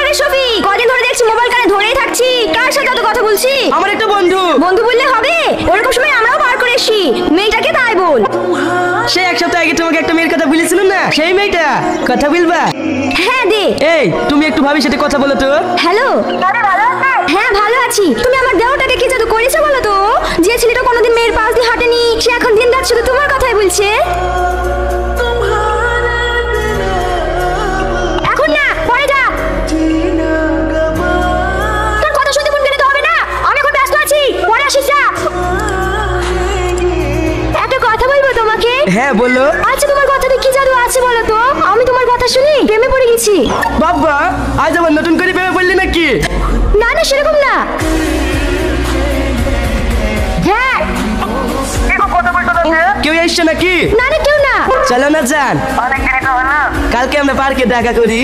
আরে শফি, কদিন ধরে দেখছি মোবাইল কানে ধরেই থাকছি, কার সাথে এত কথা বলছি? আমার একটা বন্ধু। বন্ধু বললে হবে? ওরকম সময় আমরাও পার করে এসি। মেয়েটাকে তাই বল। সে এক সপ্তাহ আগে তোমাকে একটা মেয়ের কথা বলেছিল না, সেই মেয়েটা। কথা বলবা? হ্যাঁ দে। এই তুমি একটু ভাবির সাথে কথা বলো তো। হ্যালো, হ্যাঁ ভালো আছি। তুমি আমার দেওয়াটাকে কি জাদু করেছো বলো তো? যে ছেলেটা কোনোদিন মেয়ের পাশ দিয়ে হাঁটেনি, সে এখন দিন রাত শুধু তোমার কথাই বলছে। এখন না, পরে যা। তোর কথা শুনতে মন গেলে তো হবে না, আমি এখন ব্যস্ত আছি, পরে আসিস যা। একটা কথা বলবো তোমাকে? হ্যাঁ বলো। আচ্ছা তোমার কথাতে কি জাদু আছে বলো তো? আমি তোমার কথা শুনি প্রেমে পড়ে গেছি। বাবা, আজ আবার নতুন করে প্রেমে পড়লি নাকি? না না, সেরকম না। হ্যাঁ, কেউ এসছে নাকি? না না, কেউ না। চলো না যান, কালকে আমরা পার্কে দেখা করি।